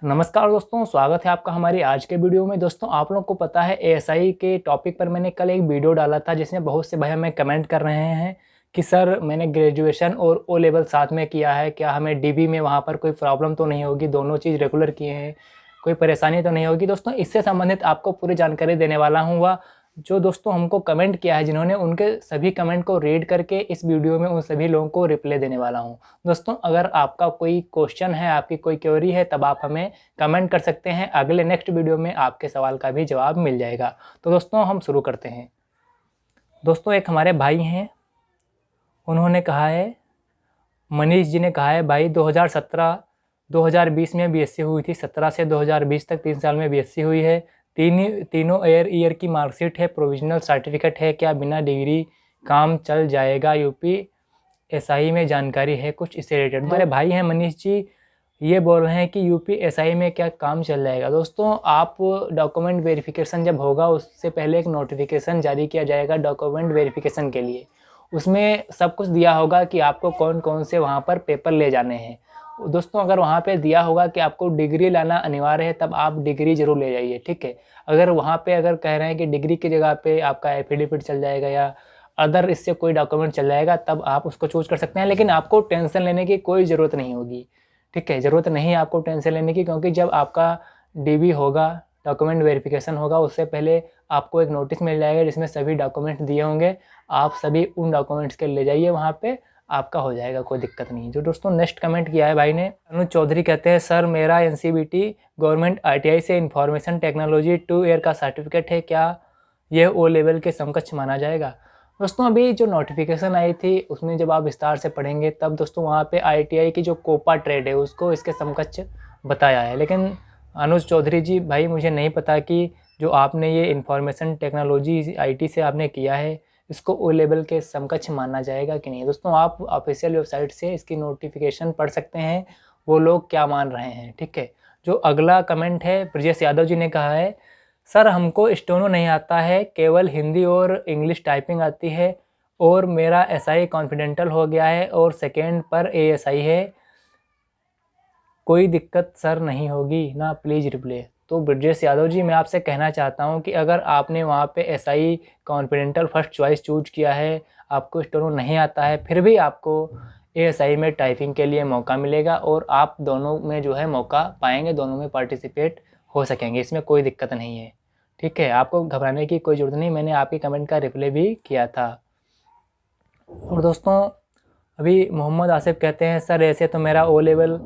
नमस्कार दोस्तों, स्वागत है आपका हमारी आज के वीडियो में। दोस्तों, आप लोगों को पता है एएसआई के टॉपिक पर मैंने कल एक वीडियो डाला था जिसमें बहुत से भाई हमें कमेंट कर रहे हैं कि सर मैंने ग्रेजुएशन और ओ लेवल साथ में किया है, क्या हमें डीबी में वहाँ पर कोई प्रॉब्लम तो नहीं होगी, दोनों चीज़ रेगुलर किए हैं, कोई परेशानी तो नहीं होगी। दोस्तों, इससे संबंधित आपको पूरी जानकारी देने वाला हूँ। वह जो दोस्तों हमको कमेंट किया है जिन्होंने, उनके सभी कमेंट को रीड करके इस वीडियो में उन सभी लोगों को रिप्लाई देने वाला हूँ। दोस्तों, अगर आपका कोई क्वेश्चन है, आपकी कोई क्वेरी है, तब आप हमें कमेंट कर सकते हैं। अगले नेक्स्ट वीडियो में आपके सवाल का भी जवाब मिल जाएगा। तो दोस्तों, हम शुरू करते हैं। दोस्तों, एक हमारे भाई हैं, उन्होंने कहा है, मनीष जी ने कहा है, भाई 2017-2020 में बीएससी हुई थी, 17 से 2020 तक 3 साल में बीएससी हुई है। तीनों ईयर की मार्कशीट है, प्रोविजनल सर्टिफिकेट है, क्या बिना डिग्री काम चल जाएगा? यूपी एसआई में जानकारी है कुछ इससे रिलेटेड। हमारे भाई हैं मनीष जी, ये बोल रहे हैं कि यूपी एसआई में क्या काम चल जाएगा। दोस्तों, आप डॉक्यूमेंट वेरिफिकेशन जब होगा उससे पहले एक नोटिफिकेशन जारी किया जाएगा डॉक्यूमेंट वेरिफिकेशन के लिए। उसमें सब कुछ दिया होगा कि आपको कौन कौन से वहाँ पर पेपर ले जाने हैं। दोस्तों, अगर वहाँ पे दिया होगा कि आपको डिग्री लाना अनिवार्य है, तब आप डिग्री ज़रूर ले जाइए, ठीक है। अगर वहाँ पे अगर कह रहे हैं कि डिग्री की जगह पे आपका एफिडेविट चल जाएगा या अदर इससे कोई डॉक्यूमेंट चल जाएगा, तब आप उसको चूज़ कर सकते हैं। लेकिन आपको टेंशन लेने की कोई ज़रूरत नहीं होगी, ठीक है। ज़रूरत नहीं है आपको टेंशन लेने की, क्योंकि जब आपका डीबी होगा, डॉक्यूमेंट वेरिफिकेशन होगा, उससे पहले आपको एक नोटिस मिल जाएगा जिसमें सभी डॉक्यूमेंट दिए होंगे। आप सभी उन डॉक्यूमेंट्स के ले जाइए, वहाँ पे आपका हो जाएगा, कोई दिक्कत नहीं। जो दोस्तों नेक्स्ट कमेंट किया है भाई ने, अनुज चौधरी कहते हैं, सर मेरा एनसीबीटी गवर्नमेंट आईटीआई से इंफॉर्मेशन टेक्नोलॉजी 2 ईयर का सर्टिफिकेट है, क्या यह ओ लेवल के समकक्ष माना जाएगा? दोस्तों, अभी जो नोटिफिकेशन आई थी उसमें जब आप विस्तार से पढ़ेंगे तब दोस्तों वहाँ पे आईटीआई की जो कोपा ट्रेड है उसको इसके समकक्ष बताया है। लेकिन अनुज चौधरी जी भाई, मुझे नहीं पता कि जो आपने ये इंफॉर्मेशन टेक्नोलॉजी आईटी से आपने किया है, इसको ओ लेवल के समकक्ष माना जाएगा कि नहीं। दोस्तों, आप ऑफिशियल वेबसाइट से इसकी नोटिफिकेशन पढ़ सकते हैं, वो लोग क्या मान रहे हैं, ठीक है। जो अगला कमेंट है, ब्रजेश यादव जी ने कहा है, सर हमको स्टेनो नहीं आता है, केवल हिंदी और इंग्लिश टाइपिंग आती है, और मेरा एसआई कॉन्फिडेंटल हो गया है और सेकेंड पर एएसआई है, कोई दिक्कत सर नहीं होगी ना? Please reply. तो ब्रजेश यादव जी, मैं आपसे कहना चाहता हूं कि अगर आपने वहां पे एसआई कॉन्फिडेंटल फर्स्ट चॉइस चूज किया है, आपको स्टेनो नहीं आता है, फिर भी आपको एएसआई में टाइपिंग के लिए मौका मिलेगा और आप दोनों में जो है मौका पाएंगे, दोनों में पार्टिसिपेट हो सकेंगे, इसमें कोई दिक्कत नहीं है, ठीक है। आपको घबराने की कोई ज़रूरत नहीं, मैंने आपके कमेंट का रिप्लाई भी किया था। और दोस्तों, अभी मोहम्मद आसिफ कहते हैं, सर ऐसे तो मेरा ओ लेवल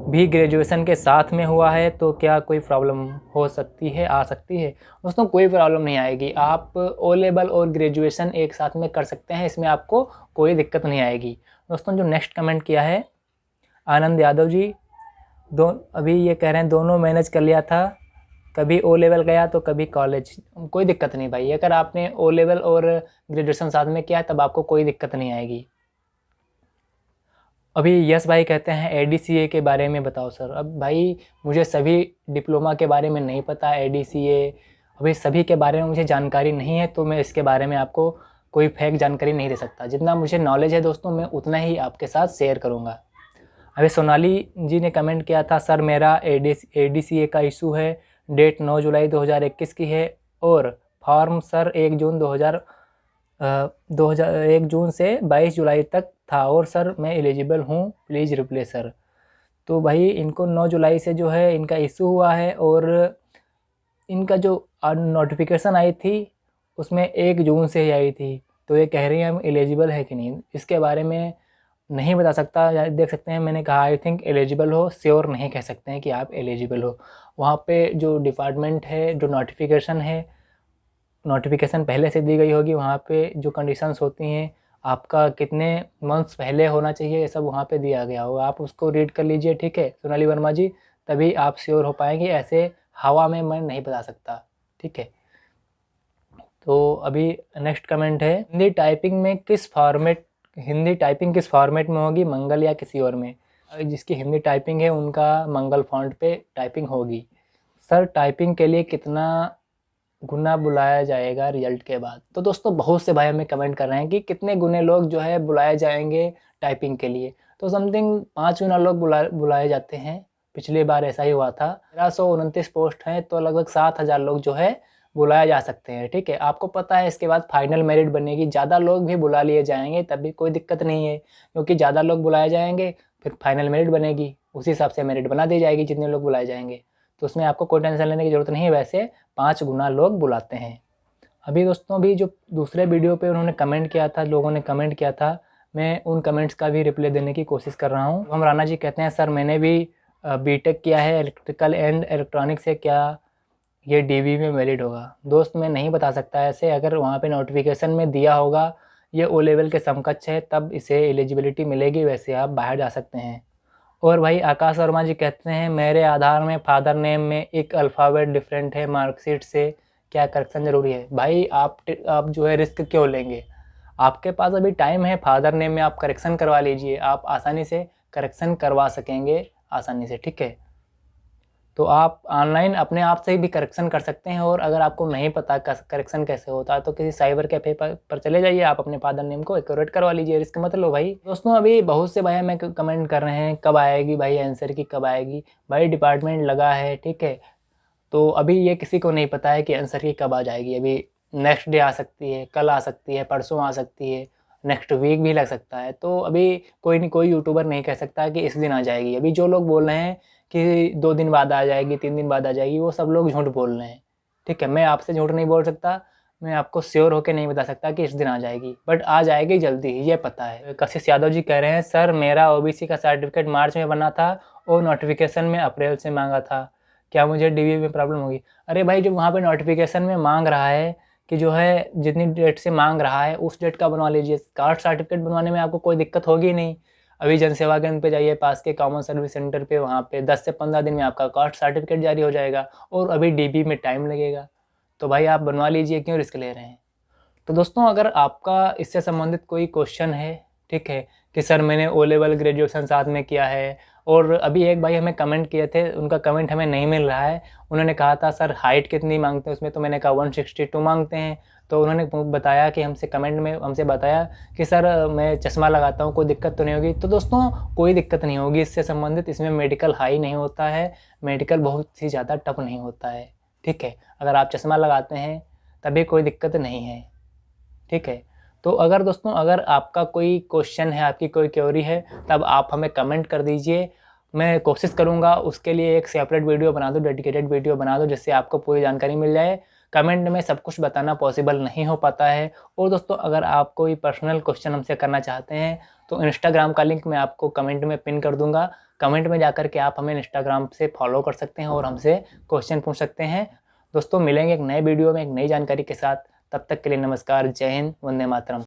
भी ग्रेजुएशन के साथ में हुआ है, तो क्या कोई प्रॉब्लम हो सकती है, आ सकती है? दोस्तों, कोई प्रॉब्लम नहीं आएगी, आप ओ लेवल और ग्रेजुएशन एक साथ में कर सकते हैं, इसमें आपको कोई दिक्कत नहीं आएगी। दोस्तों, जो नेक्स्ट कमेंट किया है आनंद यादव जी, अभी ये कह रहे हैं दोनों मैनेज कर लिया था, कभी ओ लेवल गया तो कभी कॉलेज। कोई दिक्कत नहीं भाई, अगर आपने ओ लेवल और ग्रेजुएशन साथ में किया तब आपको कोई दिक्कत नहीं आएगी। अभी यस भाई कहते हैं, एडीसीए के बारे में बताओ सर। अब भाई, मुझे सभी डिप्लोमा के बारे में नहीं पता, एडीसीए अभी सभी के बारे में मुझे जानकारी नहीं है, तो मैं इसके बारे में आपको कोई फेक जानकारी नहीं दे सकता। जितना मुझे नॉलेज है दोस्तों, मैं उतना ही आपके साथ शेयर करूँगा। अभी सोनाली जी ने कमेंट किया था, सर मेरा एडीसीए का इशू है, डेट 9 जुलाई 2021 की है, और फॉर्म सर 1 जून से 22 जुलाई तक था, और सर मैं एलिजिबल हूँ, प्लीज़ रिप्लाई सर। तो भाई, इनको 9 जुलाई से जो है इनका इशू हुआ है, और इनका जो नोटिफिकेशन आई थी उसमें 1 जून से ही आई थी। तो ये कह रही हैं हम एलिजिबल है कि नहीं, इसके बारे में नहीं बता सकता। देख सकते हैं, मैंने कहा आई थिंक एलिजिबल हो, श्योर नहीं कह सकते हैं कि आप एलिजिबल हो। वहाँ पे जो डिपार्टमेंट है, जो नोटिफिकेशन है, नोटिफिकेशन पहले से दी गई होगी, वहाँ पे जो कंडीशंस होती हैं, आपका कितने मंथ्स पहले होना चाहिए, ये सब वहाँ पे दिया गया होगा, आप उसको रीड कर लीजिए, ठीक है सोनाली वर्मा जी, तभी आप श्योर हो पाएंगे। ऐसे हवा में मैं नहीं बता सकता, ठीक है। तो अभी नेक्स्ट कमेंट है, हिंदी टाइपिंग किस फॉर्मेट में होगी, मंगल या किसी और में? जिसकी हिंदी टाइपिंग है उनका मंगल फॉन्ट पे टाइपिंग होगी। सर टाइपिंग के लिए कितना गुना बुलाया जाएगा रिजल्ट के बाद? तो दोस्तों, बहुत से भाई हमें कमेंट कर रहे हैं कि कितने गुने लोग जो है बुलाए जाएंगे टाइपिंग के लिए। तो समथिंग 5 गुना लोग बुलाए जाते हैं पिछली बार ऐसा ही हुआ था। 1329 पोस्ट हैं तो लगभग 7000 लोग जो है बुलाया जा सकते हैं, ठीक है। आपको पता है इसके बाद फाइनल मेरिट बनेगी, ज़्यादा लोग भी बुला लिए जाएंगे तब भी कोई दिक्कत नहीं है, क्योंकि ज़्यादा लोग बुलाए जाएंगे फिर फाइनल मेरिट बनेगी, उसी हिसाब से मेरिट बना दी जाएगी जितने लोग बुलाए जाएंगे। तो उसमें आपको कोई टेंशन लेने की ज़रूरत नहीं है, वैसे 5 गुना लोग बुलाते हैं। अभी दोस्तों अभी जो दूसरे वीडियो पे उन्होंने कमेंट किया था, लोगों ने कमेंट किया था, मैं उन कमेंट्स का भी रिप्लाई देने की कोशिश कर रहा हूँ। हम राणा जी कहते हैं सर मैंने भी बीटेक किया है इलेक्ट्रिकल एंड इलेक्ट्रॉनिक्स से, क्या ये डीवी में वैलिड होगा? दोस्त मैं नहीं बता सकता ऐसे, अगर वहाँ पे नोटिफिकेशन में दिया होगा ये ओ लेवल के समकक्ष है तब इसे एलिजिबिलिटी मिलेगी, वैसे आप बाहर जा सकते हैं। और भाई आकाश वर्मा जी कहते हैं मेरे आधार में फादर नेम में एक अल्फ़ाबेट डिफरेंट है मार्कशीट से, क्या करेक्शन ज़रूरी है? भाई आप जो है रिस्क क्यों लेंगे? आपके पास अभी टाइम है, फादर नेम में आप करेक्शन करवा लीजिए, आप आसानी से करेक्शन करवा सकेंगे आसानी से, ठीक है। तो आप ऑनलाइन अपने आप से भी करेक्शन कर सकते हैं, और अगर आपको नहीं पता करेक्शन कैसे होता है तो किसी साइबर कैफ़े पर चले जाइए, आप अपने फादर नेम को एक्यूरेट करवा लीजिए, रिस्क मत लो भाई। दोस्तों अभी बहुत से भाई हमें कमेंट कर रहे हैं कब आएगी भाई आंसर की, कब आएगी भाई? डिपार्टमेंट लगा है, ठीक है। तो अभी ये किसी को नहीं पता है कि आंसर की कब आ जाएगी। अभी नेक्स्ट डे आ सकती है, कल आ सकती है, परसों आ सकती है, नेक्स्ट वीक भी लग सकता है। तो अभी कोई यूट्यूबर नहीं कह सकता कि इस दिन आ जाएगी। अभी जो लोग बोल रहे हैं कि 2 दिन बाद आ जाएगी, 3 दिन बाद आ जाएगी, वो सब लोग झूठ बोल रहे हैं, ठीक है। मैं आपसे झूठ नहीं बोल सकता, मैं आपको श्योर होकर नहीं बता सकता कि इस दिन आ जाएगी, बट आ जाएगी जल्दी ही, ये पता है। कशिश यादव जी कह रहे हैं सर मेरा ओबीसी का सर्टिफिकेट मार्च में बना था और नोटिफिकेशन में अप्रैल से मांगा था, क्या मुझे डीवी में प्रॉब्लम होगी? अरे भाई जब वहाँ पे नोटिफिकेशन में मांग रहा है कि जो है जितनी डेट से मांग रहा है उस डेट का बनवा लीजिए। कास्ट सर्टिफिकेट बनवाने में आपको कोई दिक्कत होगी नहीं। अभी जनसेवा केंद्र पे जाइए पास के कॉमन सर्विस सेंटर पे, वहाँ पे 10 से 15 दिन में आपका कास्ट सर्टिफिकेट जारी हो जाएगा, और अभी डीबी में टाइम लगेगा। तो भाई आप बनवा लीजिए, क्यों रिस्क ले रहे हैं? तो दोस्तों अगर आपका इससे संबंधित कोई क्वेश्चन है, ठीक है, कि सर मैंने ओ लेवल ग्रेजुएशन साथ में किया है, और अभी एक भाई हमें कमेंट किए थे, उनका कमेंट हमें नहीं मिल रहा है। उन्होंने कहा था सर हाइट कितनी मांगते हैं उसमें, तो मैंने कहा 162 मांगते हैं। तो उन्होंने बताया कि कमेंट में हमसे बताया कि सर मैं चश्मा लगाता हूँ, कोई दिक्कत तो नहीं होगी? तो दोस्तों कोई दिक्कत नहीं होगी इससे संबंधित, इसमें मेडिकल हाई नहीं होता है, मेडिकल बहुत ही ज़्यादा टफ नहीं होता है, ठीक है। अगर आप चश्मा लगाते हैं तभी कोई दिक्कत नहीं है, ठीक है। तो अगर दोस्तों अगर आपका कोई क्वेश्चन है, आपकी कोई क्वेरी है, तब आप हमें कमेंट कर दीजिए। मैं कोशिश करूँगा उसके लिए एक सेपरेट वीडियो बना दूँ, डेडिकेटेड वीडियो बना दूँ, जिससे आपको पूरी जानकारी मिल जाए। कमेंट में सब कुछ बताना पॉसिबल नहीं हो पाता है। और दोस्तों अगर आप कोई पर्सनल क्वेश्चन हमसे करना चाहते हैं तो इंस्टाग्राम का लिंक मैं आपको कमेंट में पिन कर दूँगा। कमेंट में जाकर के आप हमें इंस्टाग्राम से फॉलो कर सकते हैं और हमसे क्वेश्चन पूछ सकते हैं। दोस्तों मिलेंगे एक नए वीडियो में एक नई जानकारी के साथ, तब तक के लिए नमस्कार, जय हिंद, वंदे मातरम।